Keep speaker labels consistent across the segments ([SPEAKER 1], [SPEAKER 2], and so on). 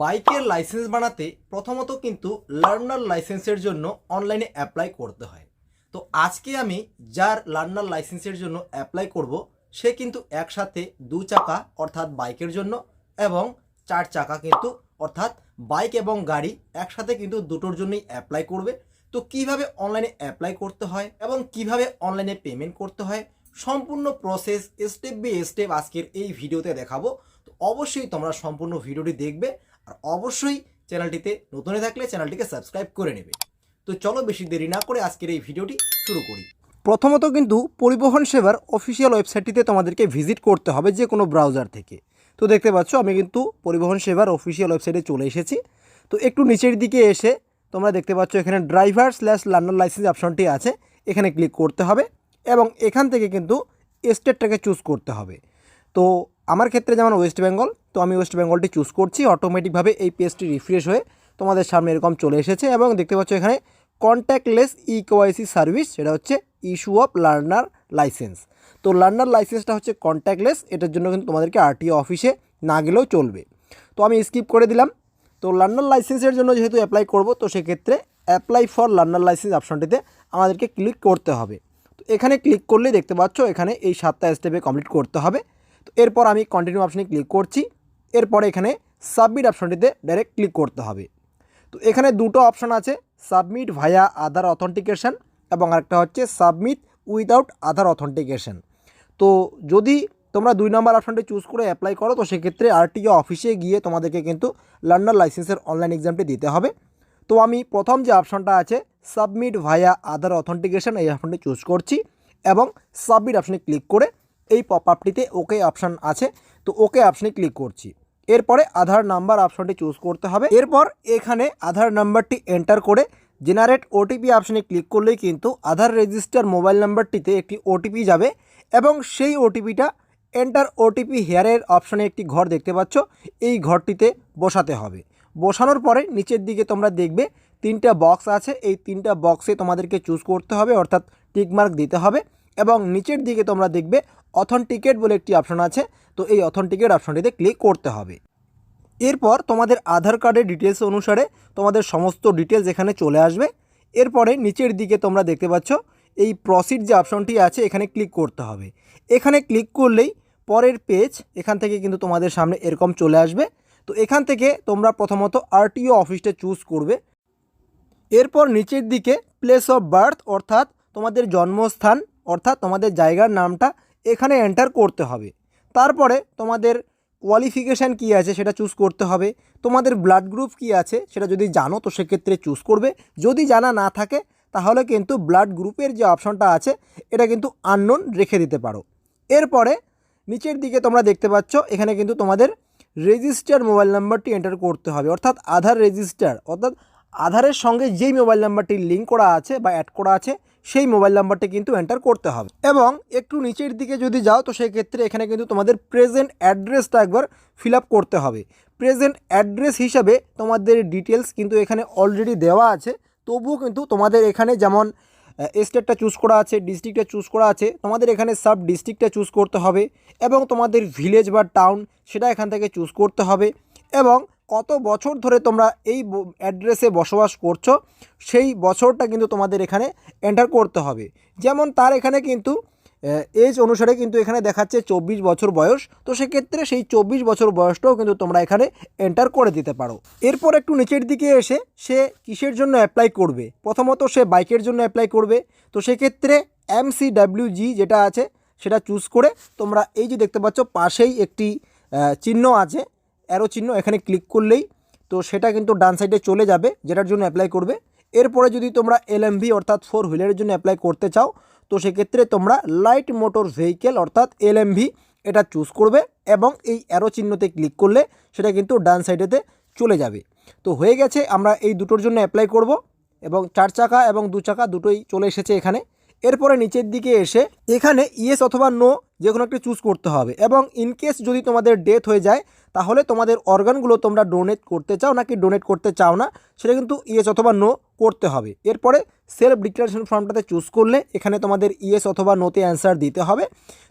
[SPEAKER 1] বাইকের লাইসেন্স বানাতে প্রথমত কিন্তু লার্নার লাইসেন্সের জন্য অনলাইনে অ্যাপ্লাই করতে হয়। তো আজকে আমি যার লার্নার লাইসেন্সের জন্য অ্যাপ্লাই করব সে কিন্তু একসাথে 2 চাকা অর্থাৎ বাইকের জন্য এবং 4 চাকা কিন্তু অর্থাৎ বাইক এবং গাড়ি একসাথে কিন্তু দুটোর জন্যই অ্যাপ্লাই করবে। তো কিভাবে অনলাইনে অ্যাপ্লাই করতে হয় এবং কিভাবে অনলাইনে পেমেন্ট করতে হয় সম্পূর্ণ প্রসেস স্টেপ বাই স্টেপ আজকের এই ভিডিওতে দেখাবো। তো অবশ্যই তোমরা সম্পূর্ণ ভিডিওটি দেখবে আর অবশ্যই চ্যানেলটিতে নতুন হয়ে থাকলে চ্যানেলটিকে সাবস্ক্রাইব করে নেবে। তো চলো বেশি দেরি না করে আজকের এই ভিডিওটি শুরু করি। প্রথমত কিন্তু পরিবহন সেবার অফিসিয়াল ওয়েবসাইটটিতে তোমাদেরকে ভিজিট করতে হবে যে কোনো ব্রাউজার থেকে। তো দেখতে পাচ্ছ আমি কিন্তু পরিবহন সেবার অফিসিয়াল ওয়েবসাইটে চলে এসেছি। তো একটু নিচের দিকে এসে তোমরা দেখতে পাচ্ছ এখানে ড্রাইভার/লার্নার লাইসেন্স অপশনটি আছে, এখানে ক্লিক করতে হবে এবং এখান থেকে কিন্তু স্টেটটাকে চুজ করতে হবে। তো আমার ক্ষেত্রে যেমন ওয়েস্ট বেঙ্গল, তো আমি ওয়েস্ট বেঙ্গলটি চুজ করছি। অটোমেটিকভাবে এই পেজটি রিফ্রেশ হয়ে তোমাদের সামনে এরকম চলে এসেছে এবং দেখতে পাচ্ছ এখানে কন্ট্যাক্টলেস ইকেওয়াইসি সার্ভিস, সেটা হচ্ছে ইস্যু অফ লার্নার লাইসেন্স। তো লার্নার লাইসেন্সটা হচ্ছে কন্ট্যাক্টলেস, এটার জন্য কিন্তু তোমাদেরকে আরটিও অফিসে না গেলেও চলবে। তো আমি স্কিপ করে দিলাম। তো লার্নার লাইসেন্সের জন্য যেহেতু অ্যাপ্লাই করব, তো সেক্ষেত্রে অ্যাপ্লাই ফর লার্নার লাইসেন্স অপশনটিতে আমাদেরকে ক্লিক করতে হবে। তো এখানে ক্লিক করলেই দেখতে পাচ্ছ এখানে এই 7টা স্টেপে কমপ্লিট করতে হবে। তো এরপর আমি কন্টিনিউ অপশনে ক্লিক করছি। এরপরে এখানে সাবমিট অপশনটিতে ডাইরেক্ট ক্লিক করতে হবে। তো এখানে দুটো অপশন আছে, সাবমিট ভায়া আধার অথেন্টিকেশন এবং আরেকটা হচ্ছে সাবমিট উইদাউট আধার অথেন্টিকেশন। তো যদি তোমরা 2 নম্বর অপশনটি চুজ করে অ্যাপ্লাই করো, তো সেক্ষেত্রে আরটিও অফিসে গিয়ে তোমাদেরকে কিন্তু লার্নার লাইসেন্সের অনলাইন এক্সামটি দিতে হবে। তো আমি প্রথম যে অপশনটা আছে সাবমিট ভায়া আধার অথেন্টিকেশন, এই অপশনটি চুজ করছি এবং সাবমিট অপশনে ক্লিক করে এই পপ আপটিতে ওকে অপশন আছে, তো ওকে অপশনে ক্লিক করছি। এরপরে আধার নাম্বার অপশনটি চুজ করতে হবে। এরপর এখানে আধার নাম্বারটি এন্টার করে জেনারেট ওটিপি অপশনে ক্লিক করলেই কিন্তু আধার রেজিস্টার মোবাইল নাম্বারটিতে একটি ওটিপি যাবে এবং সেই ওটিপিটা এন্টার ওটিপি হেয়ারের অপশনে একটি ঘর দেখতে পাচ্ছ, এই ঘরটিতে বসাতে হবে। বসানোর পরে নিচের দিকে তোমরা দেখবে 3টা বক্স আছে, এই 3টা বক্সে তোমাদেরকে চুজ করতে হবে অর্থাৎ টিকমার্ক দিতে হবে এবং নিচের দিকে তোমরা দেখবে অথেন্টিকেট বলে একটি অপশন আছে, তো এই অথেন্টিকেট অপশনটিতে ক্লিক করতে হবে। এরপর তোমাদের আধার কার্ডের ডিটেলস অনুসারে তোমাদের সমস্ত ডিটেলস এখানে চলে আসবে। এরপরে নিচের দিকে তোমরা দেখতে পাচ্ছ এই প্রসিড যে অপশনটি আছে, এখানে ক্লিক করতে হবে। এখানে ক্লিক করলেই পরের পেজ এখান থেকে কিন্তু তোমাদের সামনে এরকম চলে আসবে। তো এখান থেকে তোমরা প্রথমত আরটিও অফিসটা চুজ করবে। এরপর নিচের দিকে প্লেস অফ বার্থ অর্থাৎ তোমাদের জন্মস্থান অর্থাৎ তোমাদের জায়গার নামটা এখানে এন্টার করতে হবে। তারপরে তোমাদের কোয়ালিফিকেশান কী আছে সেটা চুজ করতে হবে। তোমাদের ব্লাড গ্রুপ কী আছে সেটা যদি জানো তো সেক্ষেত্রে চুজ করবে, যদি জানা না থাকে তাহলে কিন্তু ব্লাড গ্রুপের যে অপশনটা আছে এটা কিন্তু আননোন রেখে দিতে পারো। এরপরে নিচের দিকে তোমরা দেখতে পাচ্ছ এখানে কিন্তু তোমাদের রেজিস্টার মোবাইল নাম্বারটি এন্টার করতে হবে অর্থাৎ আধার রেজিস্টার অর্থাৎ আধারের সঙ্গে যেই মোবাইল নাম্বারটি লিঙ্ক করা আছে বা অ্যাড করা আছে সেই মোবাইল নাম্বারটি কিন্তু এন্টার করতে হবে। এবং একটু নিচের দিকে যদি যাও তো সেই ক্ষেত্রে এখানে কিন্তু তোমাদের প্রেজেন্ট অ্যাড্রেসটা একবার ফিল আপ করতে হবে। প্রেজেন্ট অ্যাড্রেস হিসাবে তোমাদের ডিটেলস কিন্তু এখানে অলরেডি দেওয়া আছে, তবুও কিন্তু তোমাদের এখানে যেমন স্টেটটা চুজ করা আছে, ডিস্ট্রিক্টটা চুজ করা আছে, তোমাদের এখানে সাব ডিস্ট্রিক্টটা চুজ করতে হবে এবং তোমাদের ভিলেজ বা টাউন সেটা এখান থেকে চুজ করতে হবে এবং কত বছর ধরে তোমরা এই অ্যাড্রেসে বসবাস করছো সেই বছরটা কিন্তু তোমাদের এখানে এন্টার করতে হবে। যেমন তার এখানে কিন্তু এজ অনুসারে কিন্তু এখানে দেখাচ্ছে 24 বছর বয়স, তো সেক্ষেত্রে সেই 24 বছর বয়সটাও কিন্তু তোমরা এখানে এন্টার করে দিতে পারো। এরপর একটু নিচের দিকে এসে সে কিসের জন্য অ্যাপ্লাই করবে, প্রথমত সে বাইকের জন্য অ্যাপ্লাই করবে, তো সেক্ষেত্রে MCWG যেটা আছে সেটা চুজ করে তোমরা এই যে দেখতে পাচ্ছ পাশেই একটি চিহ্ন আছে অ্যারো চিহ্ন, এখানে ক্লিক করলেই তো সেটা কিন্তু ডান সাইডে চলে যাবে যেটার জন্য অ্যাপ্লাই করবে। এরপরে যদি তোমরা LMV অর্থাৎ 4 হুইলারের জন্য অ্যাপ্লাই করতে চাও তো সেক্ষেত্রে তোমরা লাইট মোটর ভেহিকেল অর্থাৎ LMV এটা চুজ করবে এবং এই অ্যারো চিহ্নতে ক্লিক করলে সেটা কিন্তু ডান সাইডেতে চলে যাবে। তো হয়ে গেছে, আমরা এই দুটোর জন্য অ্যাপ্লাই করব এবং 4 চাকা এবং 2 চাকা দুটোই চলে এসেছে এখানে। এরপরে নিচের দিকে এসে এখানে ইয়েস অথবা নো যে কোনো একটা চুজ করতে হবে এবং ইনকেস যদি তোমাদের ডেথ হয়ে যায় তাহলে তোমাদের অর্গানগুলো তোমরা ডোনেট করতে চাও নাকি ডোনেট করতে চাও না সেটা কিন্তু ইয়েস অথবা নো করতে হবে। এরপরে সেলফ ডিক্লারেশন ফর্মটাতে চুজ করলে এখানে তোমাদের ইয়েস অথবা নোতে অ্যান্সার দিতে হবে।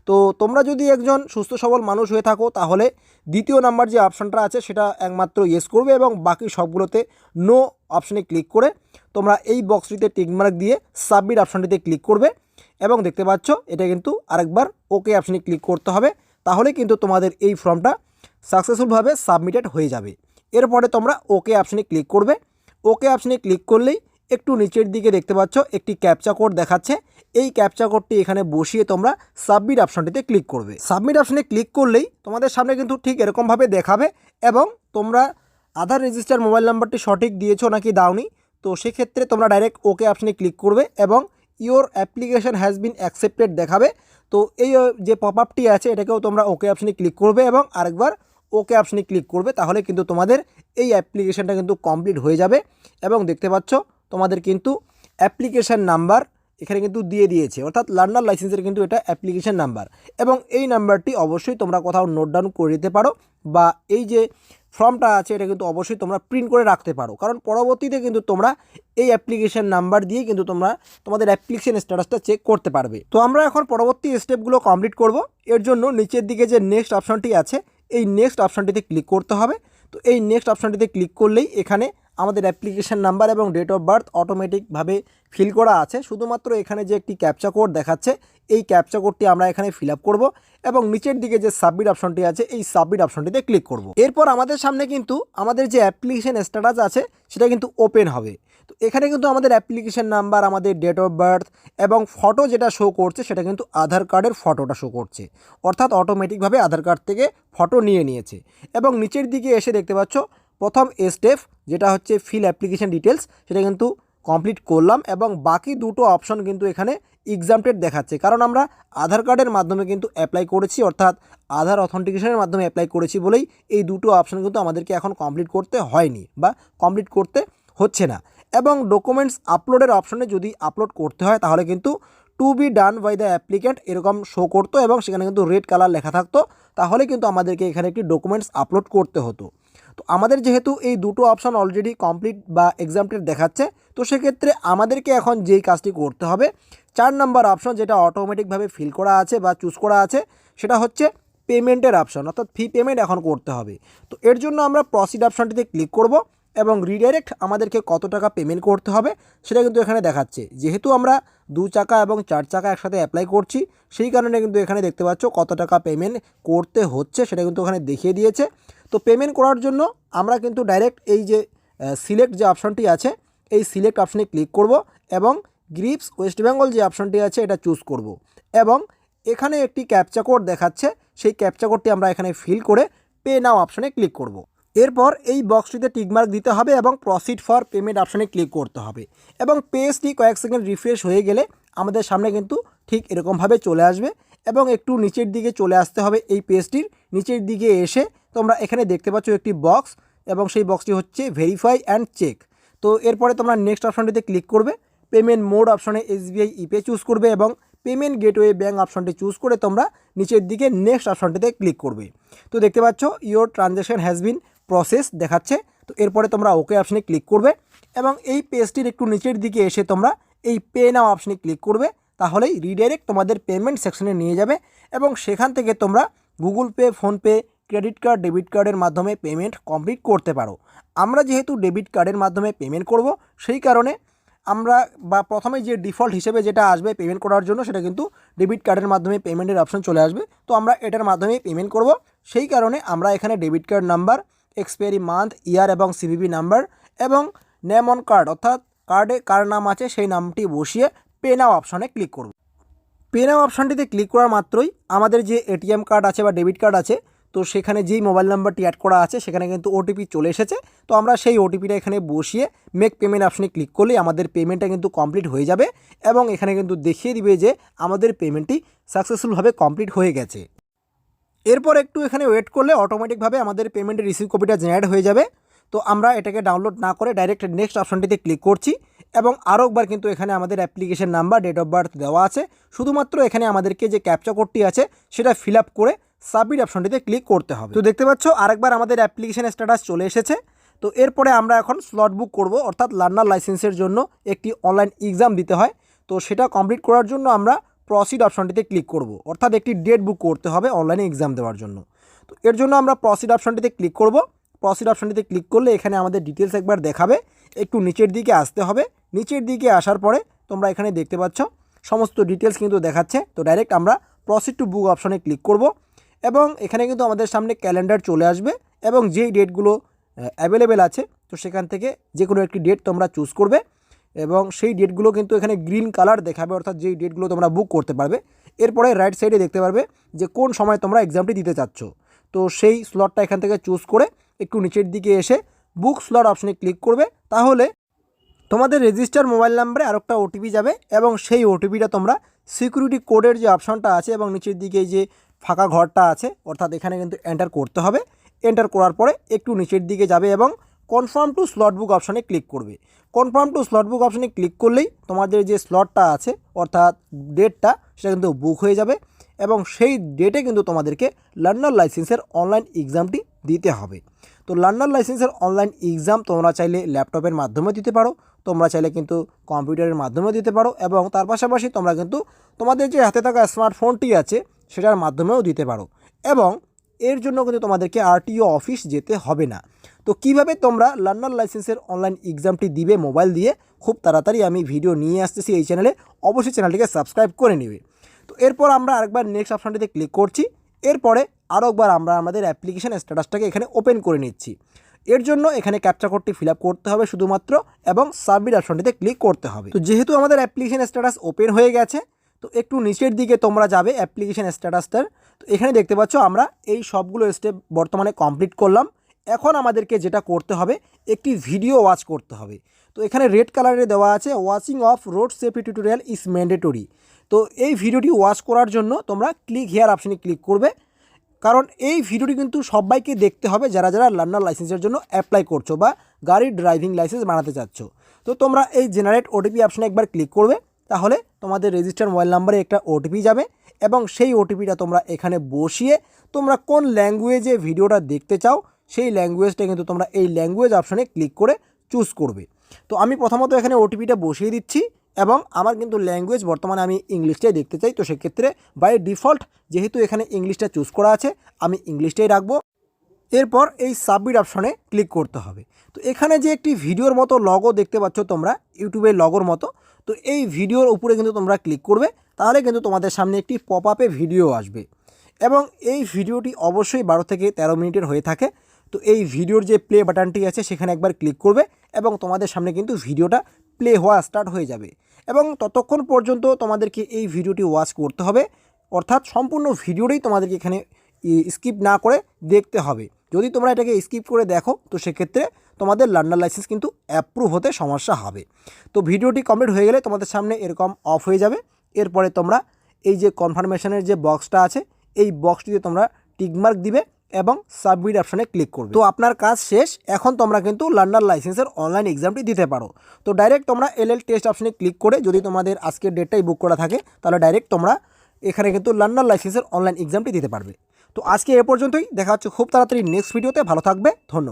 [SPEAKER 1] তো তোমরা যদি একজন সুস্থ সবল মানুষ হয়ে থাকো তাহলে দ্বিতীয় নাম্বার যে অপশানটা আছে সেটা একমাত্র ইয়েস করবে এবং বাকি সবগুলোতে নো অপশানে ক্লিক করে তোমরা এই বক্সটিতে টিকমার্ক দিয়ে সাবমিট অপশানটিতে ক্লিক করবে এবং দেখতে পাচ্ছ এটা কিন্তু আরেকবার ওকে অপশানে ক্লিক করতে হবে। তাহলে কিন্তু তোমাদের এই ফর্মটা সাকসেসফুলভাবে সাবমিটেড হয়ে যাবে। এরপরে তোমরা ওকে অপশানে ক্লিক করবে। ওকে অপশানে ক্লিক করলেই একটু নিচের দিকে দেখতে পাচ্ছ একটি ক্যাপচা কোড দেখাচ্ছে। এই ক্যাপচা কোডটি এখানে বসিয়ে তোমরা সাবমিট অপশানটিতে ক্লিক করবে। সাবমিট অপশানে ক্লিক করলেই তোমাদের সামনে কিন্তু ঠিক এরকমভাবে দেখাবে এবং তোমরা আধার রেজিস্টার মোবাইল নাম্বারটি সঠিক দিয়েছো নাকি দাওনি, তো সেক্ষেত্রে তোমরা ডাইরেক্ট ওকে অপশানে ক্লিক করবে এবং your application has been accepted দেখাবে। তো এই যে পপ আপটি আছে এটাকেও তোমরা ওকে অপশানে ক্লিক করবে এবং আরেকবার ওকে অপশানে ক্লিক করবে। তাহলে কিন্তু তোমাদের এই অ্যাপ্লিকেশানটা কিন্তু কমপ্লিট হয়ে যাবে এবং দেখতে পাচ্ছ তোমাদের কিন্তু অ্যাপ্লিকেশান নাম্বার এখানে কিন্তু দিয়ে দিয়েছে, অর্থাৎ লার্নার লাইসেন্সের কিন্তু এটা অ্যাপ্লিকেশান নাম্বার এবং এই নাম্বারটি অবশ্যই তোমরা কোথাও নোট ডাউন করে দিতে পারো বা এই যে ফর্মটা আছে এটা কিন্তু অবশ্যই তোমরা প্রিন্ট করে রাখতে পারো, কারণ পরবর্তীতে কিন্তু তোমরা এই অ্যাপ্লিকেশান নাম্বার দিয়ে কিন্তু তোমরা তোমাদের অ্যাপ্লিকেশান স্ট্যাটাসটা চেক করতে পারবে। তো আমরা এখন পরবর্তী স্টেপগুলো কমপ্লিট করব। এর জন্য নিচের দিকে যে নেক্সট অপশানটি আছে এই নেক্সট অপশানটিতে ক্লিক করতে হবে। তো এই নেক্সট অপশানটিতে ক্লিক করলেই এখানে আমাদের অ্যাপ্লিকেশান নাম্বার এবং ডেট অফ বার্থ অটোমেটিকভাবে ফিল করা আছে। শুধুমাত্র এখানে যে একটি ক্যাপচা কোড দেখাচ্ছে এই ক্যাপচা কোডটি আমরা এখানে ফিল আপ করবো এবং নিচের দিকে যে সাবমিট অপশনটি আছে এই সাবমিট অপশনটিতে ক্লিক করব। এরপর আমাদের সামনে কিন্তু আমাদের যে অ্যাপ্লিকেশান স্ট্যাটাস আছে সেটা কিন্তু ওপেন হবে। তো এখানে কিন্তু আমাদের অ্যাপ্লিকেশান নাম্বার, আমাদের ডেট অফ বার্থ এবং ফটো যেটা শো করছে সেটা কিন্তু আধার কার্ডের ফটোটা শো করছে, অর্থাৎ অটোমেটিকভাবে আধার কার্ড থেকে ফটো নিয়ে নিয়েছে। এবং নিচের দিকে এসে দেখতে পাচ্ছ প্রথম স্টেপ যেটা হচ্ছে ফিল অ্যাপ্লিকেশান ডিটেলস সেটা কিন্তু কমপ্লিট করলাম এবং বাকি দুটো অপশন কিন্তু এখানে এক্সামটেড দেখাচ্ছে, কারণ আমরা আধার কার্ডের মাধ্যমে কিন্তু অ্যাপ্লাই করেছি, অর্থাৎ আধার অথেন্টিকেশনের মাধ্যমে অ্যাপ্লাই করেছি বলেই এই দুটো অপশন কিন্তু আমাদেরকে এখন কমপ্লিট করতে হয়নি বা কমপ্লিট করতে হচ্ছে না। এবং ডকুমেন্টস আপলোডের অপশনে যদি আপলোড করতে হয় তাহলে কিন্তু to be done by the applicant এরকম শো করতো এবং সেখানে কিন্তু রেড কালার লেখা থাকতো, তাহলে কিন্তু আমাদেরকে এখানে একটি ডকুমেন্টস আপলোড করতে হতো। তো আমাদের যেহেতু এই দুটো অপশন অলরেডি কমপ্লিট বা এক্সামটেড দেখাচ্ছে, তো সেক্ষেত্রে আমাদেরকে এখন যেই কাজটি করতে হবে 4 নম্বর অপশন যেটা অটোমেটিকভাবে ফিল করা আছে বা চুজ করা আছে সেটা হচ্ছে পেমেন্টের অপশন, অর্থাৎ ফি পেমেন্ট এখন করতে হবে। তো এর জন্য আমরা প্রসিড অপশনটিতে ক্লিক করব এবং রিডাইরেক্ট আমাদেরকে কত টাকা পেমেন্ট করতে হবে সেটা কিন্তু এখানে দেখাচ্ছে। যেহেতু আমরা 2 চাকা এবং 4 চাকা একসাথে অ্যাপ্লাই করছি সেই কারণে কিন্তু এখানে দেখতে পাচ্ছ কত টাকা পেমেন্ট করতে হচ্ছে সেটা কিন্তু ওখানে দেখিয়ে দিয়েছে। তো পেমেন্ট করার জন্য আমরা কিন্তু ডাইরেক্ট এই যে সিলেক্ট যে অপশনটি আছে এই সিলেক্ট অপশনে ক্লিক করব এবং গ্রিপস ওয়েস্ট বেঙ্গল যে অপশনটি আছে এটা চুজ করব এবং এখানে একটি ক্যাপচা কোড দেখাচ্ছে, সেই ক্যাপচা কোডটি আমরা এখানে ফিল করে পে নাও অপশনে ক্লিক করব। এরপর এই বক্সটিতে টিকমার্ক দিতে হবে এবং প্রসিড ফর পেমেন্ট অপশনে ক্লিক করতে হবে এবং পেজটি কয়েক সেকেন্ড রিফ্রেশ হয়ে গেলে আমাদের সামনে কিন্তু ঠিক এরকমভাবে চলে আসবে এবং একটু নিচের দিকে চলে আসতে হবে। এই পেজটির নিচের দিকে এসে তোমরা এখানে দেখতে পাচ্ছ একটি বক্স এবং সেই বক্সটি হচ্ছে ভেরিফাই অ্যান্ড চেক। তো এরপরে তোমরা নেক্সট অপশনটিতে ক্লিক করবে, পেমেন্ট মোড অপশনে SBI ইপে চুজ করবে এবং পেমেন্ট গেটওয়ে ব্যাঙ্ক অপশনটি চুজ করে তোমরা নিচের দিকে নেক্সট অপশনটিতে ক্লিক করবে। তো দেখতে পাচ্ছ your transaction has been process দেখাচ্ছে। তো এরপরে তোমরা ওকে অপশনে ক্লিক করবে এবং এই পেজটির একটু নিচের দিকে এসে তোমরা এই পে নাও অপশনে ক্লিক করবে, তাহলেই রিডাইরেক্ট তোমাদের পেমেন্ট সেকশনে নিয়ে যাবে এবং সেখান থেকে তোমরা Google pay, PhonePe, credit card, debit কার্ডের মাধ্যমে পেমেন্ট কমপ্লিট করতে পারো। আমরা যেহেতু ডেবিট কার্ডের মাধ্যমে পেমেন্ট করব সেই কারণে আমরা প্রথমে যে ডিফল্ট হিসেবে যেটা আসবে পেমেন্ট করার জন্য সেটা কিন্তু ডেবিট কার্ডের মাধ্যমে পেমেন্টের অপশন চলে আসবে। তো আমরা এটার মাধ্যমেই পেমেন্ট করব, সেই কারণে আমরা এখানে debit card number, expiry month, year এবং CVV নাম্বার এবং নেম অন কার্ড অর্থাৎ কার্ডে কার নাম আছে সেই নামটি বসিয়ে পে নাও অপশনে ক্লিক করব। পে নাও অপশনটিতে ক্লিক করার মাত্রই আমাদের যে ATM কার্ড আছে বা ডেবিট কার্ড আছে তো সেখানে যেই মোবাইল নাম্বারটি অ্যাড করা আছে সেখানে কিন্তু OTP চলে এসেছে। তো আমরা সেই OTPটা এখানে বসিয়ে মেক পেমেন্ট অপশনে ক্লিক করলেই আমাদের পেমেন্টটা কিন্তু কমপ্লিট হয়ে যাবে এবং এখানে কিন্তু দেখিয়ে দিবে যে আমাদের পেমেন্টটি সাকসেসফুলভাবে কমপ্লিট হয়ে গেছে। এরপর একটু এখানে ওয়েট করলে অটোমেটিকভাবে আমাদের পেমেন্টের রিসিভ কপিটা জেনারেট হয়ে যাবে। তো আমরা এটাকে ডাউনলোড না করে ডাইরেক্ট নেক্সট অপশনটিতে ক্লিক করছি এবং আরও একবার কিন্তু এখানে আমাদের application number, date of birth দেওয়া আছে, শুধুমাত্র এখানে আমাদেরকে যে ক্যাপচা কোডটি আছে সেটা ফিল আপ করে সাবমিট অপশনটিতে ক্লিক করতে হবে। তো দেখতে পাচ্ছ আরেকবার আমাদের অ্যাপ্লিকেশন স্ট্যাটাস চলে এসেছে। তো এরপরে আমরা এখন স্লট বুক করব, অর্থাৎ লার্নার লাইসেন্সের জন্য একটি অনলাইন এক্সাম দিতে হয়। তো সেটা কমপ্লিট করার জন্য আমরা প্রসিড অপশনটিতে ক্লিক করব, অর্থাৎ একটি ডেট বুক করতে হবে অনলাইনে এক্সাম দেওয়ার জন্য। তো এর জন্য আমরা প্রসিড অপশনটিতে ক্লিক করব। প্রসিড অপশনটিতে ক্লিক করলে এখানে আমাদের ডিটেলস একবার দেখাবে। একটু নিচের দিকে আসতে হবে। নিচের দিকে আসার পরে তোমরা এখানে দেখতে পাচ্ছ সমস্ত ডিটেলস কিন্তু দেখাচ্ছে। তো ডাইরেক্ট আমরা প্রসিড টু বুক অপশনে ক্লিক করব এবং এখানে কিন্তু আমাদের সামনে ক্যালেন্ডার চলে আসবে এবং যেই ডেটগুলো অ্যাভেলেবেল আছে তো সেখান থেকে যে কোনো একটি ডেট তোমরা চুজ করবে এবং সেই ডেটগুলো কিন্তু এখানে গ্রিন কালার দেখাবে, অর্থাৎ যেই ডেটগুলো তোমরা বুক করতে পারবে। এরপরে রাইট সাইডে দেখতে পারবে যে কোন সময় তোমরা এক্সামটি দিতে চাচ্ছ। তো সেই স্লটটা এখান থেকে চুজ করে একটু নিচের দিকে এসে বুক স্লট অপশনে ক্লিক করবে। তাহলে তোমাদের রেজিস্টার মোবাইল নাম্বারে আরেকটা ওটিপি যাবে এবং সেই ওটিপিটা তোমরা সিকিউরিটি কোডের যে অপশনটা আছে এবং নিচের দিকে যে ফাঁকা ঘরটা আছে অর্থাৎ এখানে কিন্তু এন্টার করতে হবে। এন্টার করার পরে একটু নিচের দিকে যাবে এবং কনফার্ম টু স্লট বুক অপশনে ক্লিক করবে। কনফার্ম টু স্লট বুক অপশনে ক্লিক করলেই তোমাদের যে স্লটটা আছে অর্থাৎ ডেটটা সেটা কিন্তু বুক হয়ে যাবে এবং সেই ডেটে কিন্তু তোমাদেরকে লার্নার লাইসেন্সের অনলাইন এক্সামটি দিতে হবে। তো লার্নার লাইসেন্সের অনলাইন এক্সাম তোমরা চাইলে ল্যাপটপের মাধ্যমে দিতে পারো, তোমরা চাইলে কিন্তু কম্পিউটারের মাধ্যমে দিতে পারো এবং তার পাশাপাশি তোমরা কিন্তু তোমাদের যে হাতে থাকা স্মার্টফোনটি আছে সেটার মাধ্যমেও দিতে পারো এবং এর জন্য কিন্তু তোমাদেরকে আরটিও অফিস যেতে হবে না। তো কিভাবে তোমরা লার্নার লাইসেন্সের অনলাইন এক্সামটি দিবে মোবাইল দিয়ে, খুব তাড়াতাড়ি আমি ভিডিও নিয়ে আসতেছি এই চ্যানেলে, অবশ্যই চ্যানেলটিকে সাবস্ক্রাইব করে নেবে। তো এরপর আমরা আরেকবার নেক্সট অপশানটিতে ক্লিক করছি। এরপরে আরও একবার আমরা আমাদের অ্যাপ্লিকেশন স্ট্যাটাসটাকে এখানে ওপেন করে নিচ্ছি। এর জন্য এখানে ক্যাপচা কোডটি ফিল আপ করতে হবে শুধুমাত্র এবং সাবমিট অপশনটিতে ক্লিক করতে হবে। তো যেহেতু আমাদের অ্যাপ্লিকেশন স্ট্যাটাস ওপেন হয়ে গেছে তো একটু নিচের দিকে তোমরা যাবে অ্যাপ্লিকেশন স্ট্যাটাসটার। তো এখানে দেখতে পাচ্ছ আমরা এই সবগুলো স্টেপ বর্তমানে কমপ্লিট করলাম। এখন আমাদেরকে যেটা করতে হবে একটি ভিডিও ওয়াচ করতে হবে। তো এখানে রেড কালারে দেওয়া আছে watching of road safety tutorial is mandatory. তো এই ভিডিওটি ওয়াচ করার জন্য তোমরা ক্লিক হেয়ার অপশনে ক্লিক করবে, কারণ এই ভিডিওটি কিন্তু সবাইকে দেখতে হবে যারা যারা লার্নার লাইসেন্সের জন্য অ্যাপ্লাই করছো বা গাড়ির ড্রাইভিং লাইসেন্স বানাতে চাচ্ছ। তো তোমরা এই জেনারেট ওটিপি অপশনে একবার ক্লিক করবে, তাহলে তোমাদের রেজিস্টার মোবাইল নাম্বারে একটা ওটিপি যাবে এবং সেই ওটিপিটা তোমরা এখানে বসিয়ে তোমরা কোন ল্যাঙ্গুয়েজে ভিডিওটা দেখতে চাও সেই ল্যাঙ্গুয়েজটা কিন্তু তোমরা এই ল্যাঙ্গুয়েজ অপশনে ক্লিক করে চুজ করবে। তো আমি প্রথমত এখানে ওটিপিটা বসিয়ে দিচ্ছি এবং আমার কিন্তু ল্যাঙ্গুয়েজ বর্তমানে আমি ইংলিশটাই দেখতে চাই। তো সেক্ষেত্রে বাই ডিফল্ট যেহেতু এখানে ইংলিশটা চুজ করা আছে আমি ইংলিশটাই রাখবো। এরপর এই সাবমিট অপশনে ক্লিক করতে হবে। তো এখানে যে একটি ভিডিওর মতো লগো দেখতে পাচ্ছ তোমরা ইউটিউবের লগোর মতো, তো এই ভিডিওর উপরে কিন্তু তোমরা ক্লিক করবে, তাহলে কিন্তু তোমাদের সামনে একটি পপ আপে ভিডিও আসবে এবং এই ভিডিওটি অবশ্যই 12 থেকে 13 মিনিটের হয়ে থাকে। তো এই ভিডিওর যে প্লে বাটনটি আছে সেখানে একবার ক্লিক করবে এবং তোমাদের সামনে কিন্তু ভিডিওটা প্লে হওয়া স্টার্ট হয়ে যাবে এবং ততক্ষণ পর্যন্ত তোমাদেরকে এই ভিডিওটি ওয়াচ করতে হবে, অর্থাৎ সম্পূর্ণ ভিডিওটাই তোমাদেরকে এখানে স্কিপ না করে দেখতে হবে। যদি তোমরা এটাকে স্কিপ করে দেখো তো সেক্ষেত্রে তোমাদের লার্নার লাইসেন্স কিন্তু অ্যাপ্রুভ হতে সমস্যা হবে। তো ভিডিওটি কমপ্লিট হয়ে গেলে তোমাদের সামনে এরকম অফ হয়ে যাবে। এরপরে তোমরা এই যে কনফার্মেশনের যে বক্সটা আছে এই বক্সটিতে তোমরা টিকমার্ক দিবে এবং সাবমিট অপশনে ক্লিক করবে। তো আপনার কাজ শেষ, এখন তোমরা কিন্তু লার্নার লাইসেন্সের অনলাইন এক্সামটি দিতে পারো। তো ডাইরেক্ট তোমরা এলএল টেস্ট অপশনে ক্লিক করে যদি তোমাদের আজকের ডেটটাই বুক করা থাকে তাহলে ডাইরেক্ট তোমরা এখানে কিন্তু লার্নার লাইসেন্সের অনলাইন এক্সামটি দিতে পারবে। তো আজকে এ পর্যন্তই, দেখা হচ্ছে খুব তাড়াতাড়ি নেক্সট ভিডিওতে। ভালো থাকবে, ধন্যবাদ।